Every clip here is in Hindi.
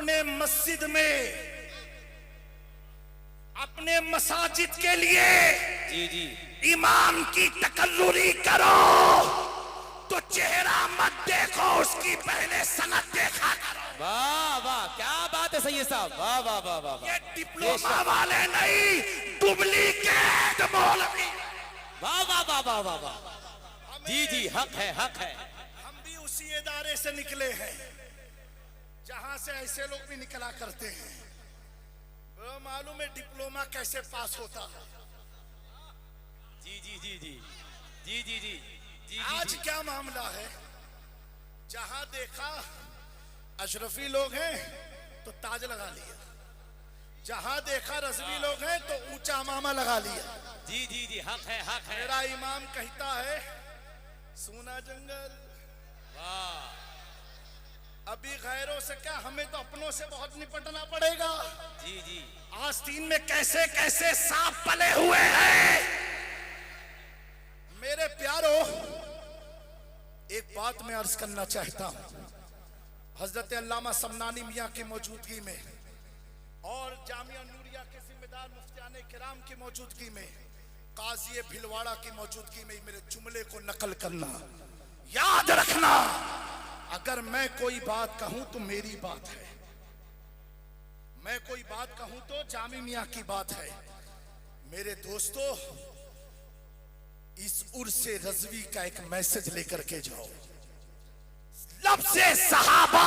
अपने मस्जिद में, अपने मसाजिद के लिए जी जी इमाम की तकर्रुरी करो तो चेहरा मत देखो, उसकी पहले सनद देखा करो। वाह वाह, क्या बात है सैयद साहब, वाह वाह वाह वाह। ये डिप्लोमा वाले नहीं, डुप्लीकेट मौलवी। वाह वाह वाह वाह वाह वाह। जी जी, हक है हक है। हम भी उसी इदारे से निकले हैं जहां से ऐसे लोग भी निकला करते हैं। वो मालूम है डिप्लोमा कैसे पास होता है। जी जी जी जी जी जी जी जी। आज क्या मामला है, जहां देखा अशरफी लोग हैं तो ताज लगा लिया, जहां देखा रज़वी लोग हैं तो ऊंचा मामा लगा लिया। जी जी जी, हक है हक है। मेरा इमाम कहता है सोना जंगल। वाह। अभी गैरों से क्या, हमें तो अपनों से बहुत निपटना पड़ेगा। जी जी। आस्तीन में कैसे कैसे सांप पले हुए हैं। मेरे प्यारो, एक बात मैं अर्ज करना चाहता हूं। हजरत अल्लामा समनानी मियाँ की मौजूदगी में और जामिया नूरिया के जिम्मेदार मुफ्तियाने किराम की मौजूदगी में, काजी भिलवाड़ा की मौजूदगी में मेरे जुमले को नकल करना। याद रखना, अगर मैं कोई बात कहूं तो मेरी बात है, मैं कोई बात कहूं तो जामी मियाँ की बात है। मेरे दोस्तों, इस उर्से रज़वी का एक मैसेज लेकर के जाओ। लफ्ज़े सहाबा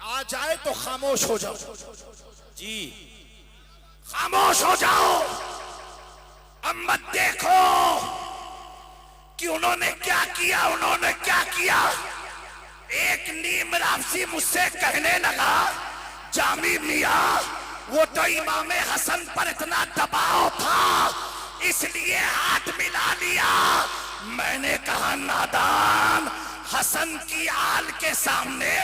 आ जाए तो खामोश हो जाओ। जी, खामोश हो जाओ। अब मत देखो कि उन्होंने क्या किया, उन्होंने क्या किया। एक नीम राफसी मुझसे कहने लगा, जामी मियाँ वो तो इमाम हसन पर इतना दबाव था इसलिए हाथ मिला लिया। मैंने कहा नादान, हसन की आल के सामने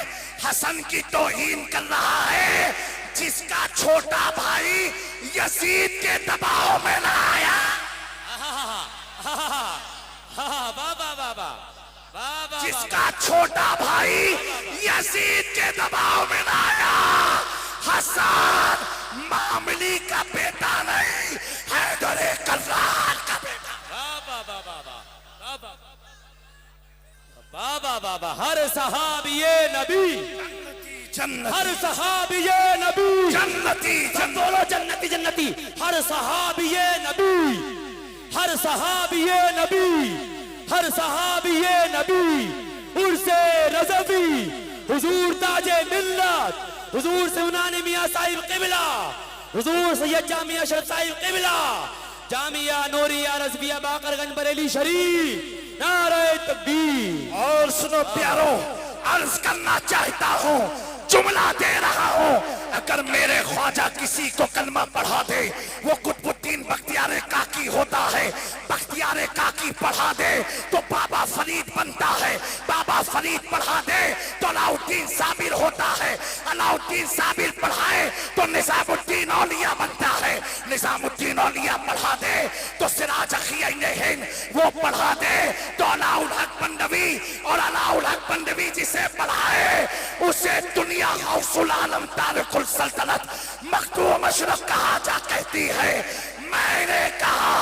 हसन की तौहीन कर रहा है, जिसका छोटा भाई यजीद के दबाव में ना आया। जिसका छोटा भाई यजीद के दबाव में ना आया। हसन मामली का बेटा नहीं, हैदर कर्रार का बेटा। बाबा बाबा, हर सहाबिये नबी जन्नती, हर सहाबिये नबी जन्नती, बोलो जन्नती जन्नती। हर सहाबिये नबी, हर सहाबिये नबी, हर सहाबिये नबी। उर्से रज़वी, हुजूर ताजे मिल्लत, हुजूर सुनानी मियाँ साहिब क़िबला, हुजूर सैयद जामिया अशरफ साहिब क़िबला, जामिया नूरिया रज़विया बाकरगंज बरेली शरीफ। नारे तकबीर। और सुनो प्यारो, अर्ज करना चाहता हूँ, जुमला दे रहा हूँ। अगर मेरे ख्वाजा किसी को कलमा पढ़ा दे, वो कुतुबुद्दीन बख्तियार काकी होता है। बख्तियार काकी पढ़ा दे तो बाबा फरीद बनता है। बाबा फरीद पढ़ा दे तो अलाउद्दीन साबिर होता है। अलाउद्दीन साबिर पढ़ाए तो निजामुद्दीन औलिया बनता है। निजामुद्दीन औलिया पढ़ा दे तो सिराज अखियैन हिंद वो पढ़ा दे तो अलाउल हक बंदवी, और अलाउल हक बंदवी जिसे पढ़ाए उसे दुनिया गौसुल आलम तारिकुल सल्तनत मखदूम अशरफ कहा जा कहती है। मैंने कहा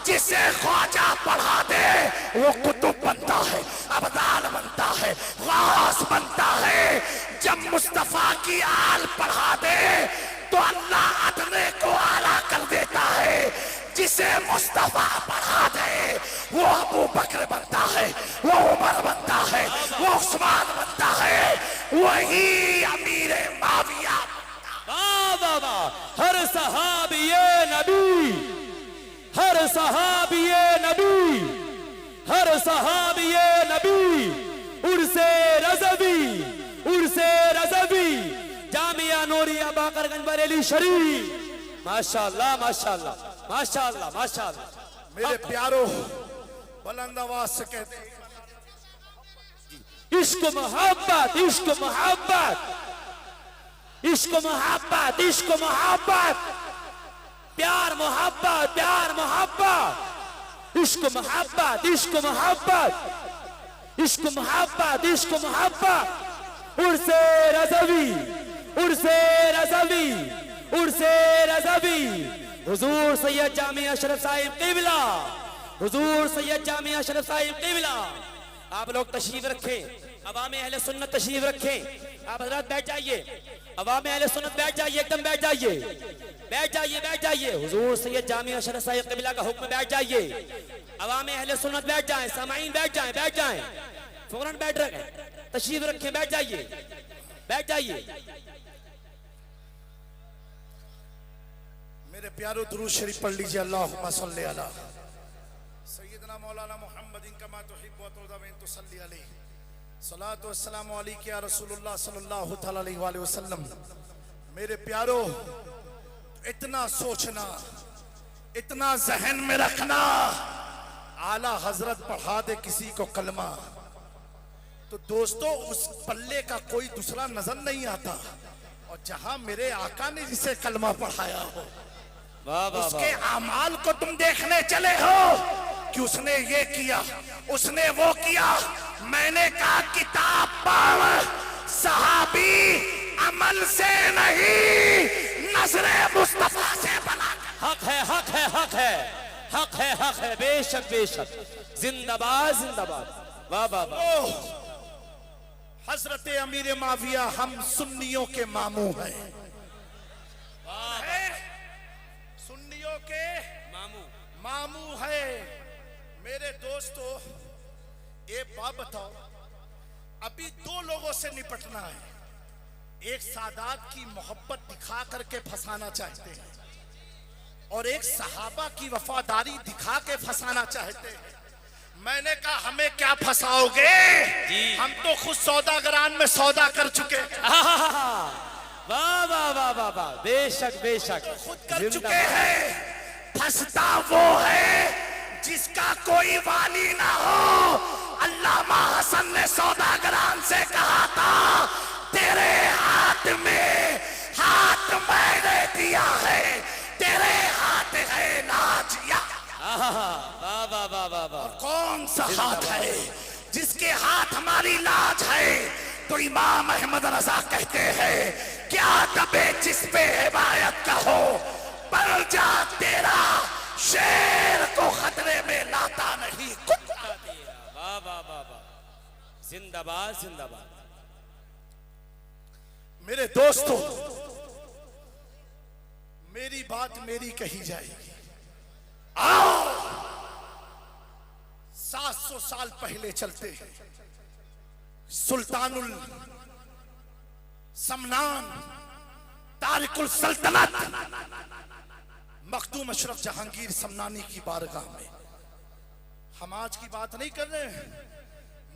जिसे ख्वाजा पढ़ा दे वो कुतुब बनता है, अबदाल बनता है, गास बनता है। जब मुस्तफा की आल पढ़ा दे तो अल्लाह अदने को आला कर देता है। जिसे मुस्तफा पढ़ा दे वो अबू बकर बनता है, वो उमर बनता है, वो उस्मान बनता है, वही अमीर माविया। बाबा, हर सहाबिये नबी, हर सहाबिये नबी, हर सहाबिये नबी। उर्से रज़वी, उर्से रज़वी, जामिया नूरिया बाकरगंज बरेली शरीफ। माशाअल्लाह माशाअल्लाह माशाअल्लाह माशाअल्लाह। मेरे प्यारो, बुलंद आवाज से कहते हैं, इश्क मोहब्बत, इश्क मोहब्बत, इश्क मोहब्बत, इश्क मोहब्बत, प्यार मोहब्बत, प्यार मोहब्बत, इश्क मोहब्बत, इश्क मोहब्बत, इश्क मोहब्बत, इश्क मोहब्बत। उर्से रज़वी, उर्से रज़वी, उर्से रज़वी, हुजूर सैयद जामी अशरफ साहिब क़िबला, हुजूर सैयद जामी अशरफ साहिब क़िबला। आप लोग तशरीफ रखें, अवाम अहले सुन्नत तशरीफ रखें। आप हजरत बैठ जाइए, अवाम अहले सुन्नत बैठ जाइए, एकदम बैठ जाइए, बैठ जाइए, बैठ जाइए। हुजूर सैयद जामी अशरफ साहिब क़िबला का हुक्म, बैठ जाइए। अवाम अहले सुन्नत बैठ जाएं, सामाईन बैठ जाएं, बैठ जाएं, फौरन बैठ रखें, तशरीफ रखें, बैठ जाइए, बैठ जाइए। मेरे प्यारो दुरूद शरीफ पढ़ लीजिए। अल्लाहुम्मा सल्ली अला सय्यदना मौलाना मुहम्मदिन कमा तुहिब्बु व तुरदा व तुसल्ली अलैहि सलातु वस्सलामु अलैका या रसूलुल्लाह सल्लल्लाहु तआला अलैहि वसल्लम। मेरे प्यारो, इतना सोचना, इतना जहन में रखना, आला हजरत पढ़ा दे किसी को कलमा तो दोस्तों उस पल्ले का कोई दूसरा नजर नहीं आता। और जहां मेरे आका ने जिसे कलमा पढ़ाया हो उसके अमाल को तुम देखने चले हो कि उसने ये किया, उसने वो किया। मैंने कहा किताब पढ़, सहाबी अमल से नहीं नजरे मुस्तफा से बना। हक है, हक है, हक है, हक है, हक है, बेशक बेशक, जिंदाबाद जिंदाबाद। वाह वाह वाह। हजरत अमीर माविया हम सुन्नियों के मामू हैं, सुन्नियों के मामू मामू है। मेरे दोस्तों एक बात बताओ, अभी दो लोगों से निपटना है। एक सादात की मोहब्बत दिखा करके फंसाना चाहते हैं और एक सहाबा की वफादारी दिखा के फंसाना चाहते हैं। मैंने कहा हमें क्या फंसाओगे, हम तो खुद सौदागरान में सौदा कर चुके। वाह वाह वाह वाह वाह, बेशक बेशक, खुद कर चुके हैं। फंसता वो है जिसका कोई वाली ना हो। अल्लामा हसन ने सौदागरान से कहा था तेरे हाथ में हाथ मैंने दिया है, तेरे हाथ है नाजिया। वाह वाह वाह वाह वाह। कौन सा हाथ है जिसके हाथ हमारी लाज है? तो इमाम अहमद रजा कहते हैं क्या दबे जिस पे हिमायत का हो, पर जा तेरा शेर को खतरे में लाता नहीं कुत्ता तेरा। वाह वाह वाह वाह, जिंदाबाद जिंदाबाद। मेरे दोस्तों, मेरी बात मेरी कही जाएगी। आओ 700 साल पहले चलते हैं। सुल्तानुल समनान तारिकुल सल्तनत मखदूम अशरफ जहांगीर समनानी की बारगाह में। हम आज की बात नहीं कर रहे हैं,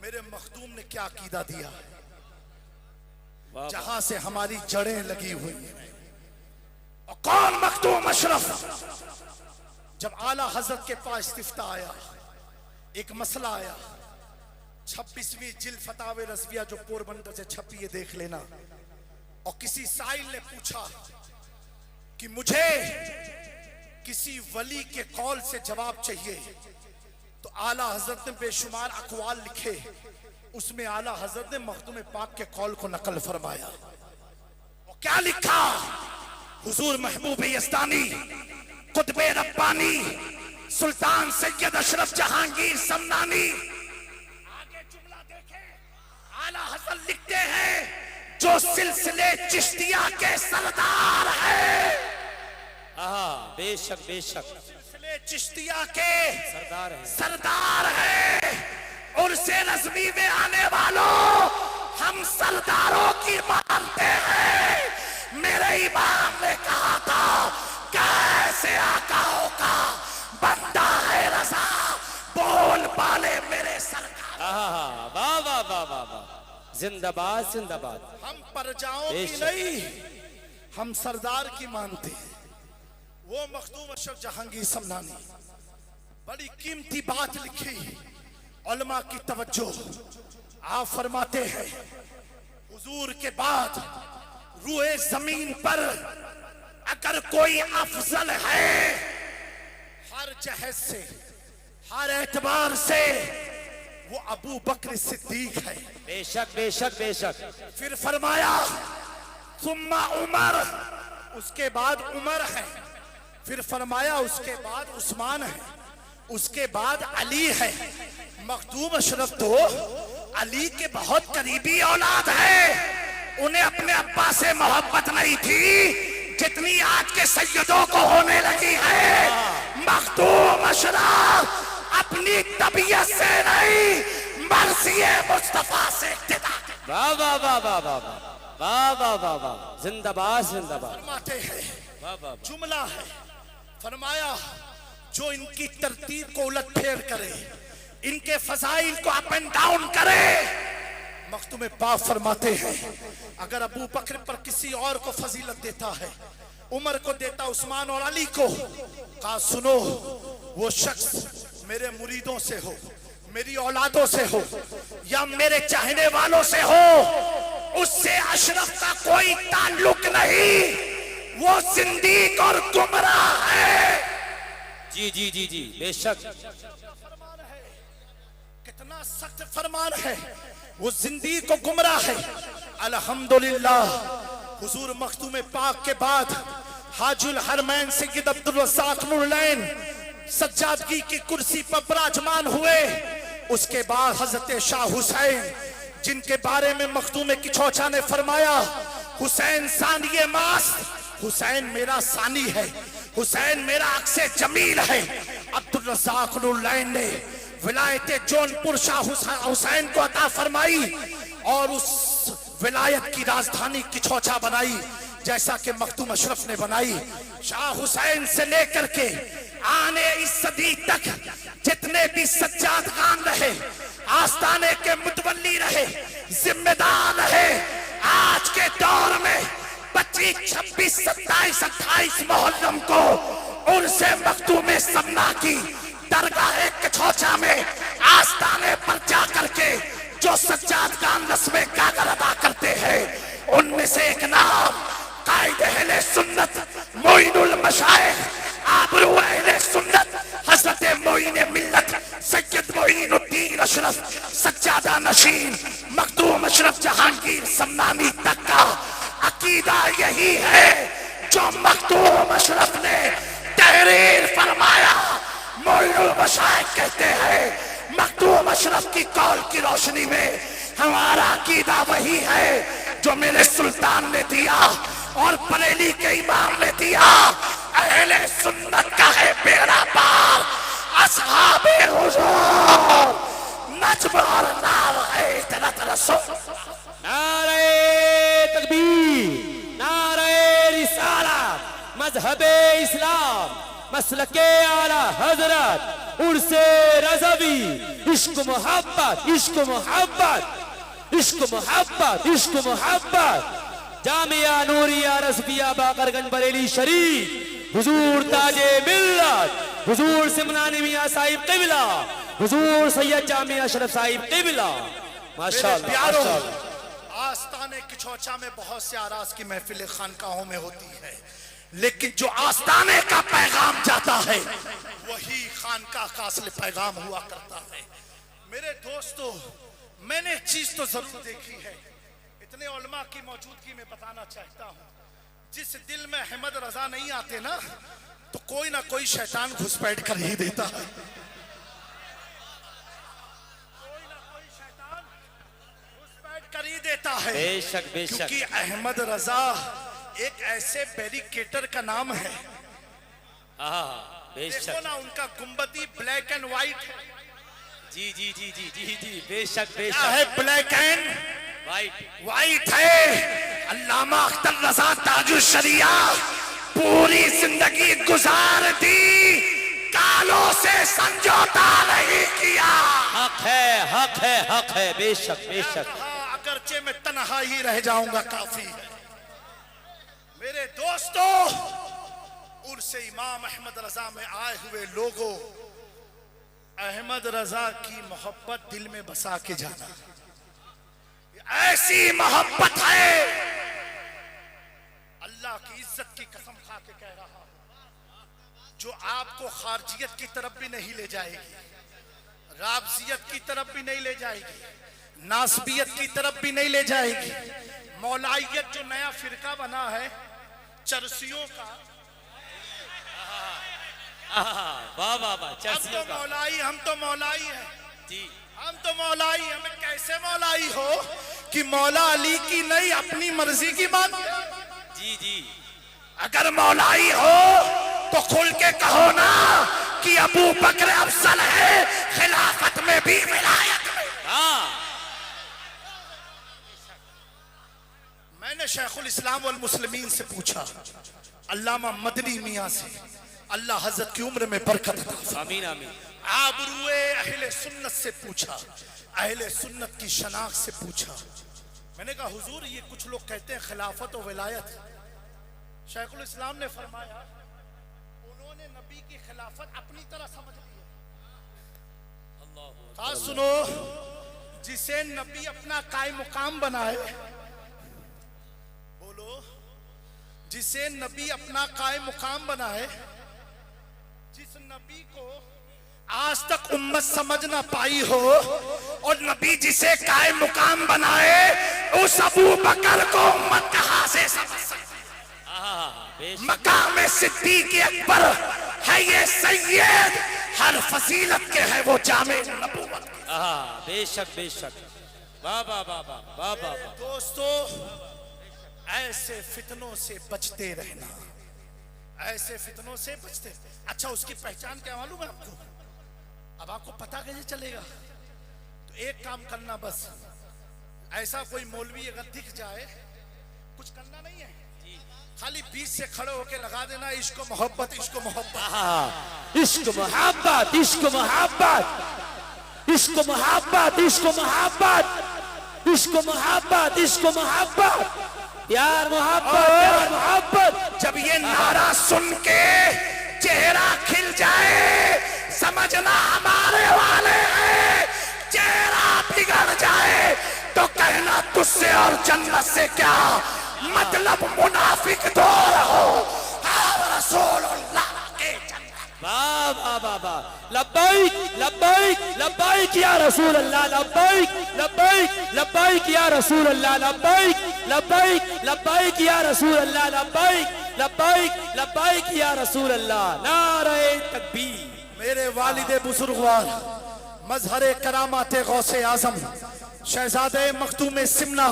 मेरे मखदूम ने क्या अकीदा दिया है, जहां से हमारी जड़ें लगी हुई हैं। और कौन मखदूम अशरफ? जब आला हजरत के पास इस्तिफ्ता आया, एक मसला आया। 26वीं जिल्द फतावे रज़विया जो पोरबंदर से छपी है, देख लेना। और किसी साइल ने पूछा कि मुझे किसी वली के कौल से जवाब चाहिए, तो आला हजरत ने बेशुमार अक़वाल लिखे, उसमें आला हजरत ने मखदूम पाक के कौल को नकल फरमाया। और क्या लिखा? हुजूर महबूब यज़दानी कुतबे रब्बानी सुल्तान सैयद अशरफ जहांगीर समनानी। आगे जुमला देखें, आला हजरत लिखते हैं जो सिलसिले चिश्तिया के सरदार है। बेशक बेशक, सिलसिले चिश्तिया के सरदार है। और से रज़वी में आने वालों, हम सरदारों की मानते हैं। मेरे इमाम ने कहा था कैसे आकाओं का बंदा है रज़ा, बोल बाले मेरे सरकार। वाह वाह वाह वाह वाह, जिंदाबाद जिंदाबाद। हम परजाओं की नहीं, हम सरदार की मानते हैं। वो मखदूम अशरफ जहांगीर समनानी बड़ी कीमती बात लिखी, उलमा की तवज्जो। आप फरमाते हैं हुजूर के बाद रूए जमीन पर अगर कोई अफजल है हर जहद से, हर एतबार से, वो अबू बकर सिद्दीक है। बेशक बेशक बेशक। फिर फरमाया सुम्मा उमर, उसके बाद उमर है, फिर फरमाया उसके बाद उस्मान है, उसके बाद अली है। मखदूम अशरफ तो अली के बहुत करीबी औलाद है, उन्हें अपने अब्बा से मोहब्बत नहीं थी जितनी आज के सैयदों को होने लगी है। मखदूम अशरफ अपनी तबीयत से नहीं मर्ज़ी मुस्तफा से इक्तिदा। वाह वाह वाह वाह वाह वाह वाह वाह वाह, जिंदाबाद जिंदाबाद। फरमाते हैं, वाह वाह, जुमला है, फरमाया जो इनकी तरतीब को उलट फेर करे, इनके फजाइल को अप एंड डाउन करे। मखदूम पाक फरमाते हैं, अगर अबू बकर पर किसी और को फजीलत देता है, उमर को देता, उस्मान और अली को, कहा सुनो वो शख्स मेरे मुरीदों से हो, मेरी औलादों से हो या मेरे चाहने वालों से हो, उससे अशरफ का कोई ताल्लुक नहीं, वो जिंदीक और गुमराह है। जी जी जी जी, बेशक। फरमान है, कितना सख्त फरमान है, वो जिंदीक को गुमराह है। अल्हम्दुलिल्लाह, हुजूर मखदूम पाक के बाद हाजुल हरमैन सैयद अब्दुल रज़्ज़ाक़ नूरलैन सज्जादगी की कुर्सी पर विराजमान हुए। उसके बाद हजरत शाह हुसैन, जिनके बारे में मखदूम किचौचा ने फरमाया, हुसैन सानिए मास्त, हुसैन मेरा सानी है, हुसैन मेरा अक्से जमील है। अब्दुल रज़्ज़ाक़ नूरलैन ने विलायत जौनपुर शाह हुसैन को अता फरमाई और उस विलायत की राजधानी किचौचा बनाई, जैसा कि मखदूम अशरफ ने बनाई। शाह हुसैन से लेकर के आने इस सदी तक जितने भी सज्जाद खान रहे, आस्ताने के मुतवल्ली रहे, जिम्मेदार रहे, आज के दौर में 25, 26, 27, 28 मुहर्रम को उनसे मखदूम समना की दरगाह किचौचा में आस्ताने पर जाकर के जो सज्जाद खान रस्में गागर अदा करते हैं, उनमें से एक नाम कायद अहले सुन्नत मोइनुल मशाइख आबरू अहले सुन्नत हजरत मोइन मिल्लत सैयद मोइनुद्दीन अशरफ सज्जादा नशीन मखदूम अशरफ जहांगीर समनानी तक का अकीदा यही है जो मखदूम अशरफ ने तहरीर फरमाया। मोइनुल मशाइख कहते हैं, मखदूम अशरफ की कौल की रोशनी में हमारा अकीदा वही है जो मेरे सुल्तान ने दिया और बरेली के इमाम ने दिया। अहले सुन्नत का है बेड़ा पार, असहाबे हुजूर नज्म और नार है इतरत रसूल। नारे तकबीर, नारे रिसालत, मजहबे इस्लाम, मसलके आला हजरत, उर्से रज़वी, इश्क मोहब्बत, इश्क मोहब्बत, इश्क मोहब्बत, इश्क मोहब्बत। जामिया नूरिया रज़विया बाकरगंज बरेली शरीफ, हुजूर ताजे मिल्लत, हुजूर सिमनानी मियां साहिब क़िबला, हुजूर सैयद जामिया अशरफ साहिब क़िबला। माशाअल्लाह माशाअल्लाह। आस्ताने किचौचा में बहुत से आराज की महफिलें खानकाहों में होती है, लेकिन जो आस्ताने का पैगाम जाता है वही खानका का असली पैगाम हुआ करता है। मेरे दोस्तों, मैंने एक चीज तो जरूर देखी है, इतने उलमा की मौजूदगी में बताना चाहता हूँ, जिस दिल में अहमद रजा नहीं आते ना, तो कोई ना कोई शैतान घुसपैठ कर ही देता है, कोई ना कोई शैतान घुसपैठ कर ही देता है। बेशक बेशक, क्योंकि अहमद रजा एक ऐसे बैरिकेटर का नाम है। बेशक, देखो ना, उनका गुंबदी ब्लैक एंड व्हाइट है। जी जी जी जी जी जी, बेशक क्या बेशक, है? ब्लैक एंड वाइट व्हाइट है। अल्लामा अख्तर रजा ताजुल शरिया पूरी जिंदगी गुजार दी, कालों से समझौता नहीं किया। हक है हक है हक है, बेशक बेशक। हाँ, अगरचे मैं तन्हा ही रह जाऊंगा काफी है। मेरे दोस्तों, उर्से इमाम अहमद रजा में आए हुए लोगों, अहमद रजा की मोहब्बत दिल में बसा के जाना, ऐसी मोहब्बत है, अल्लाह की इज्जत की कसम खा के कह रहा हूं, जो आपको खारजियत की तरफ भी नहीं ले जाएगी, राबजियत की तरफ भी नहीं ले जाएगी, नासबियत की तरफ भी नहीं ले जाएगी, मौलाइयत जो नया फिरका बना है चरसियों का, वाह वाह वाह, हम चर्चियों तो का मौलाई, हम तो मौलाई हैं, जी। हम तो मौलाई। हमें कैसे मौलाई हो कि मौला अली की नहीं अपनी मर्जी की बात। जी जी, अगर मौलाई हो तो खुल के कहो ना कि अबू बकर अफजल है खिलाफत में भी विलायत में। हाँ, मैंने शेखुल इस्लाम वल मुस्लिमीन से पूछा, अल्लामा मदनी मियां से, अल्लाह हजरत की उम्र में बरकत अता फरमाए। आमीन आमीन। आबरूए अहले सुन्नत से पूछा, अहले सुन्नत की शनाख्त से पूछा। मैंने कहा हुजूर ये कुछ लोग कहते हैं खिलाफत और विलायत। शेखुल इस्लाम ने फरमाया उन्होंने नबी की खिलाफत अपनी तरह समझ ली है। कहा सुनो, जिसे नबी अपना कायम मुकाम बनाए, बोलो, जिसे नबी अपना कायम मुकाम बनाए, जिस नबी को आज तक उम्मत समझ ना पाई हो, और नबी जिसे कायम मुकाम बनाए उस अबू बकर को उम्मत कहां से समझ सकती। मकाम सिद्दीक़ अकबर है ये सैयद, हर फजीलत के है वो जामे नबूवत। बेशक बेशक, वाह वाह वाह वाह वाह वाह। दोस्तों, ऐसे फितनों से बचते रहना, ऐसे फितनों से बचते। अच्छा, उसकी पहचान क्या मालूम है आपको? अब आपको पता कैसे चलेगा? तो एक काम करना, बस ऐसा कोई मौलवी अगर दिख जाए, कुछ करना नहीं है, खाली बीच से खड़े होके लगा देना इश्क मोहब्बत, इश्क मोहब्बत, इश्क मोहब्बत, इश्क मोहब्बत, इश्क मोहब्बत, इश्क मोहब्बत, इश्क मोहब्बत, इश्क मोहब्बत, प्यार मोहब्बत, प्यार मोहब्बत। जब ये नारा सुन के चेहरा खिल जाए, समझना हमारे वाले हैं। चेहरा बिगड़ जाए तो कहना तुझसे और जन्नत से क्या मतलब, मुनाफिक दूर हो, रसूलुल्लाह के जन्नत। वाह वाह वाह वाह, लब्बैक लब्बैक लब्बैक या रसूल अल्लाह, लब्बैक लब्बैक लब्बैक या रसूल अल्लाह, लब्बैक लब्बैक लब्बैक या रसूल अल्लाह, लब्बैक लब्बैक लब्बैक या रसूल अल्लाह। नारे तकबीर। मेरे वालिदे बुजुर्गवार, मजहरे करामाते गौसे आजम, शहजादे मखदूम सिमना,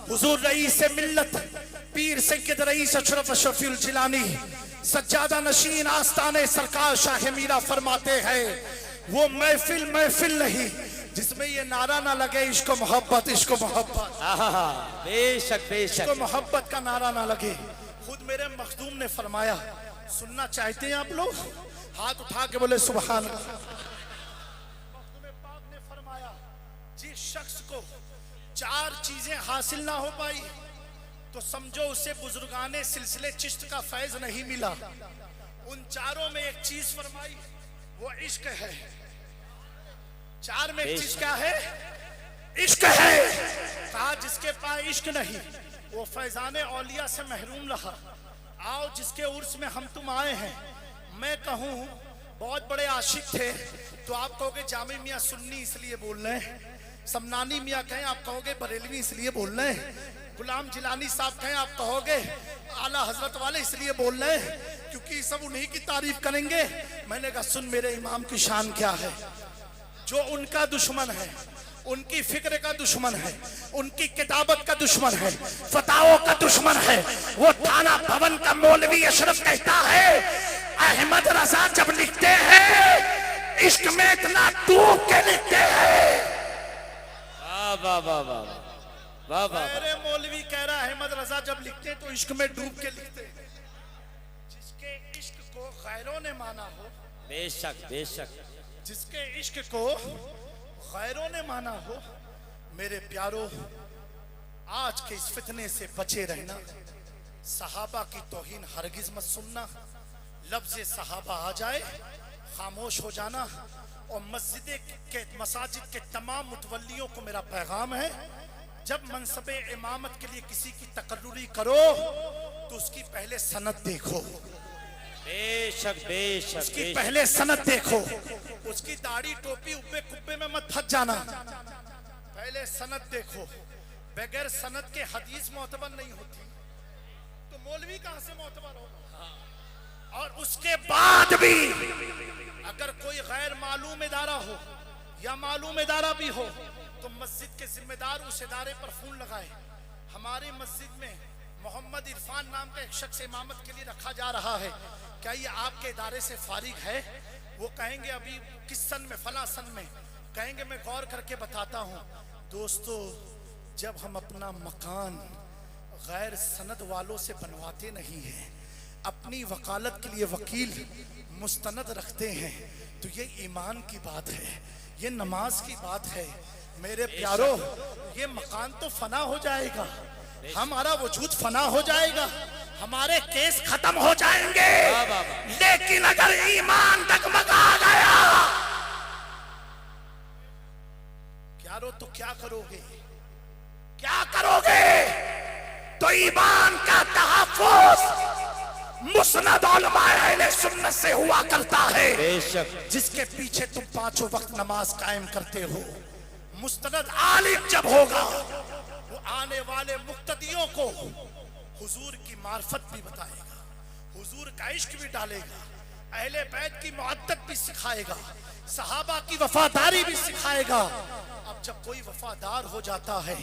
हुजूर रईस मिल्लत, पीर सैयद रईस अशरफ शफीउल जिलानी, सज्जादा नशीन आस्ताने सरकार शाह मीरा फरमाते हैं, वो महफिल महफिल नहीं जिसमें ये नारा ना लगे इश्क मोहब्बत, इश्क मोहब्बत। बेशक बेशक, इश्क मोहब्बत का नारा ना लगे। खुद मेरे मखदूम ने फरमाया, सुनना चाहते हैं आप लोग? हाथ उठा के बोले सुभान अल्लाह। मखदूम पाक ने फरमाया, जिस शख्स को चार चीजें हासिल ना हो पाई तो समझो उसे बुजुर्गाने सिलसिले चिश्त का फैज नहीं मिला। उन चारों में एक चीज फरमाई, वो इश्क है। चार में एक चीज क्या है? इश्क है। कहा जिसके पास इश्क नहीं वो फैजाने औलिया से महरूम रहा। आओ जिसके उर्स में हम तुम आए हैं, मैं कहूँ बहुत बड़े आशिक थे तो आप कहोगे जामे मियाँ सुन्नी इसलिए बोल रहे हैं, समनानी मियाँ कहें आप कहोगे बरेलवी इसलिए बोल रहे हैं, गुलाम जिलानी साहब कहें आप कहोगे आला हजरत वाले इसलिए बोल रहे हैं क्योंकि सब उन्हीं की तारीफ करेंगे। मैंने कहा सुन मेरे इमाम की शान क्या है। जो उनका दुश्मन है, उनकी फिक्र का दुश्मन है, उनकी किताबत का दुश्मन है, फताओं का दुश्मन है, वो थाना भवन का मौलवी अशरफ कहता है अहमद रजा जब लिखते हैं इश्क में इतना डूब के लिखते हैं। वाह वाह वाह वाह वाह। मेरे मौलवी कह रहा है अहमद रजा जब लिखते हैं तो इश्क में डूब के लिखते हैं। जिसके इश्क को गैरों ने माना हो, बेशक बेशक, जिसके इश्क को गैरों ने माना हो, मेरे प्यारों आज के इस फितने से बचे रहना। सहाबा की तौहीन हरगिज मत सुनना। लफ्ज़ सहाबा आ जाए खामोश हो जाना। और मसाजिद के तमाम मुतवल्लियों को मेरा पैगाम है, जब मनसबे इमामत के लिए किसी की तकर्रुरी करो तो उसकी पहले सनद देखो। बेशक बेशक, उसकी पहले सनद देखो। उसकी दाढ़ी टोपी उब्बे कुब्बे में मत फंस जाना, पहले सनद देखो। बगैर सनद के हदीस मोतबर नहीं होती, तो मौलवी कहां से मोतबर होगा? और उसके बाद भी अगर कोई गैर मालूम इदारा हो या मालूम इदारा भी हो तो मस्जिद के जिम्मेदार उस इदारे पर फोन लगाए। हमारी मस्जिद में मोहम्मद इरफान नाम का एक शख्स इमामत के लिए रखा जा रहा है, क्या ये आपके इदारे से फारिग है? वो कहेंगे अभी किस सन में, फला सन में, कहेंगे मैं गौर करके बताता हूँ। दोस्तों, जब हम अपना मकान गैर सनद वालों से बनवाते नहीं हैं, अपनी वकालत के लिए वकील मुस्तनद रखते हैं, तो ये ईमान की बात है, ये नमाज की बात है। मेरे प्यारो, ये मकान तो फना हो जाएगा, हमारा वजूद फना हो जाएगा, हमारे केस खत्म हो जाएंगे, लेकिन अगर ईमान डगमगा गया प्यारो तो क्या करोगे? क्या करोगे? तो ईमान का तहफ्फुज़ मुस्नद उलमाए अहले सुन्नत से हुआ करता है, जिसके पीछे तुम पांचों वक्त नमाज कायम करते हो। मुस्तनद आलिम जब होगा, वो आने वाले मुक्तदियों को हुजूर की मार्फत भी बताएगा, हुजूर का इश्क भी डालेगा, अहले बैत की मुअद्दत भी सिखाएगा, सहाबा की वफादारी भी सिखाएगा। अब जब कोई वफादार हो जाता है,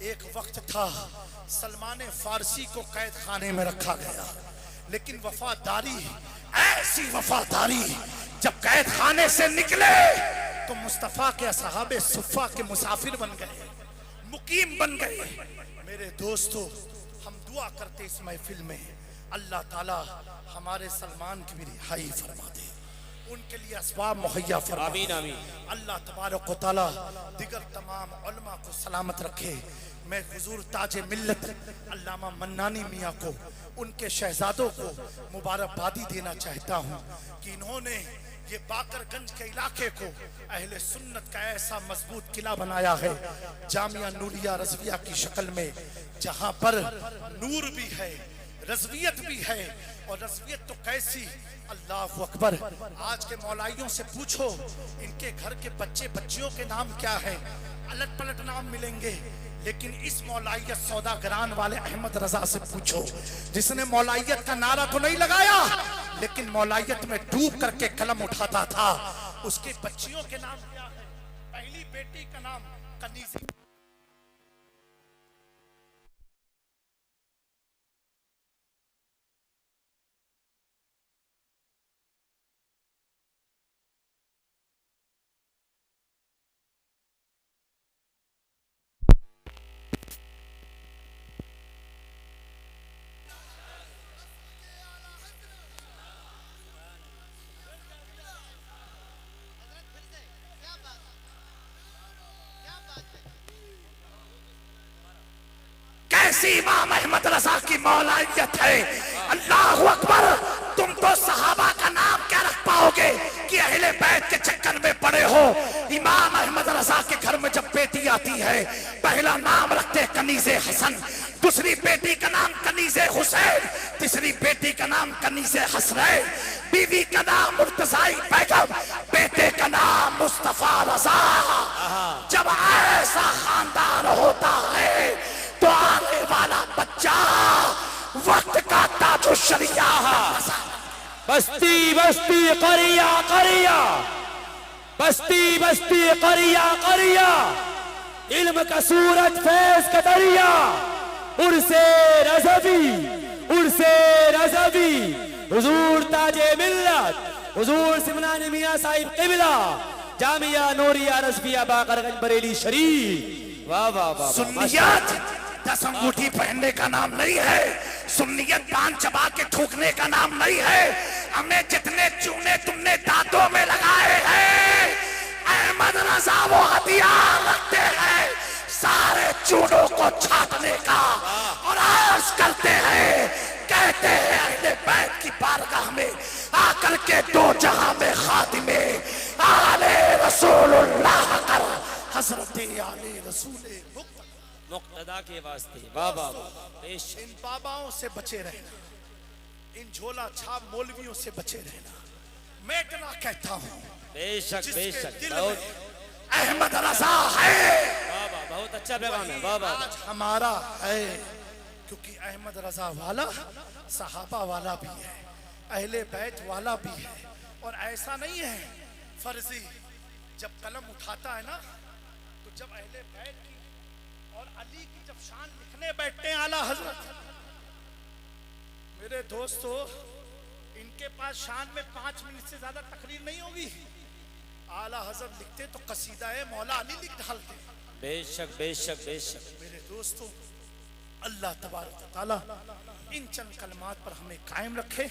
एक वक्त था सलमान फारसी को कैद खाने में रखा गया, लेकिन वफादारी, ऐसी वफादारी, जब कैद खाने से निकले तो मुस्तफा के असहाबे सुफ़ा के मुसाफिर बन गए, मुकीम बन गए। मेरे दोस्तों, हम दुआ करते इस महफिल में अल्लाह ताला हमारे सलमान की भी रिहाई फरमा दे, उनके लिए असबाब मुहैया फरमा दे। आमीन आमीन। अल्लाह तबारक व तआला दिगर तमाम उलमा को सलामत रखे। मैं हुजूर ताजे मिल्लत अल्लामा मन्नानी मियाँ को, उनके शहजादों को मुबारकबादी देना चाहता हूँ कि इन्होंने ये बाकरगंज के इलाके को अहले सुन्नत का ऐसा मजबूत किला बनाया है, जामिया नूरिया रज़विया की शक्ल में, जहाँ पर नूर भी है, रज़वियत भी है। और रज़वियत तो कैसी, अल्लाह अकबर। आज के मौलाइयों से पूछो इनके घर के बच्चे बच्चियों के नाम क्या है, अलट पलट नाम मिलेंगे। लेकिन इस मौलाइयत सौदागरान वाले अहमद रजा से पूछो, जिसने मौलाइयत का नारा तो नहीं लगाया, लेकिन मौलाइयत में डूब करके कलम उठाता था, उसके बच्चियों के नाम क्या है? पहली बेटी का नाम कनीज़ा। कैसी इमाम अहमद रजा की मौलाइयत है, अल्लाह अकबर। तुम तो सहाबा का नाम क्या रख पाओगे कि अहले बैत के चक्कर में पड़े हो। इमाम अहमद रजा के घर में जब बेटी आती है, पहला नाम रखते कनीज़े हसन, दूसरी बेटी का नाम कनीज़े हुसैन, तीसरी बेटी का नाम कनीज़े हसनैन, बीवी का नाम मुर्तज़ाई बेगम, बेटे का नाम मुस्तफा रजा। जब ऐसा खानदान होता है तो आने वाला बच्चा वक्त का ताजो शरिया। बस्ती बस्ती करिया करिया, बस्ती बस्ती करिया करिया, इल्म का सूरज फैज का दरिया, उर्से रज़वी, उर्से रज़वी, हुजूर ताजे मिल्लत, हुजूर सिमनानी मियां साहिब क़िबला, जामिया नूरिया रज़विया बाकरगंज बरेली शरीफ। वाह वाह वाह। सुन्नियत दस अंगूठी पहनने का नाम नहीं है, सुन्नियत पान चबा के थूकने का नाम नहीं है। हमें जितने चूने तुमने दांतों में लगाए हैं, अहमद रजा वो हथियार रखते हैं सारे चूनों को छाटने का, और अर्ज करते हैं, कहते हैं अहले बैत की बारगाह में आकर के दो जहां में खातिमे आले रसूलुल्लाह कर, हजरत आले रसूल मुक्तदा के वास्ते। वाह वाह। इन बाबाओं से बचे रहना, इन झोला छाप मौलवियों से बचे रहना। मैं इतना कहता हूँ, बेशक बेशक, अहमद रजा है, बहुत अच्छा पैगाम है, वाह वाह। आज हमारा है, क्योंकि अहमद रजा वाला सहाबा वाला भी है, अहले बैत वाला भी है। और ऐसा नहीं है फर्जी, जब कलम उठाता है ना, तो जब अहले बैत की और अली की जब शान लिखने बैठते हैं आला हजरत, मेरे दोस्तों इनके पास शान में 5 मिनट से ज्यादा तकरीर नहीं होगी। आला हजरत लिखते तो कसीदा है मौला अली लिख डालते। बेशक बेशक बेशक। मेरे दोस्तों अल्लाह तबारक व तआला इन चंद कलमात पर हमें कायम रखे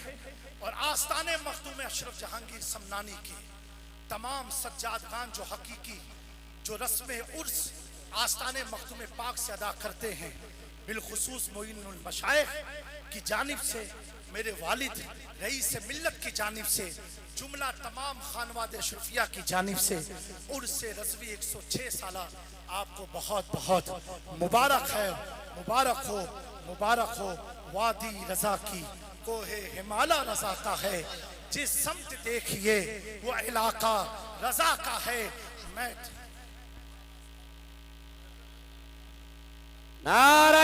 और आस्ताने मखदूम अशरफ जहांगीर समनानी की तमाम सज्जादगान जो हकीकी जो रस्म उर्स आस्ताने मखदूम पाक से अदा करते हैं, बिलखुसूस मोइनुल मशाइख की जानिब से, मेरे वालिद रईस मिल्लत की जानिब से, जुमला तमाम खानवाद अशरफिया की जानिब से उर्स रज़वी 106 साला आपको बहुत बहुत मुबारक है। मुबारक हो, मुबारक हो। वादी रजा की कोहे हिमाला रजा का है, जिस समत देखिए वो इलाका रजा का है। मैं नारा